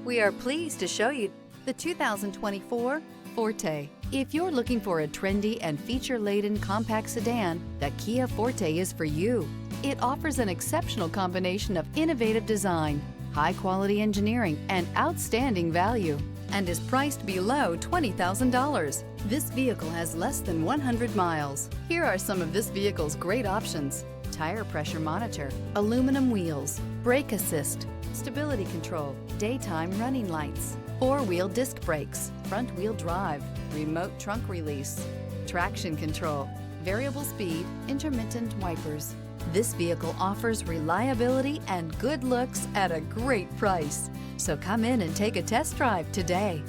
We are pleased to show you the 2024 Forte. If you're looking for a trendy and feature-laden compact sedan, the Kia Forte is for you. It offers an exceptional combination of innovative design, high-quality engineering, and outstanding value, and is priced below $20,000. This vehicle has less than 100 miles. Here are some of this vehicle's great options: tire pressure monitor, aluminum wheels, brake assist, stability control, daytime running lights, four-wheel disc brakes, front-wheel drive, remote trunk release, traction control, variable speed, intermittent wipers. This vehicle offers reliability and good looks at a great price. So come in and take a test drive today.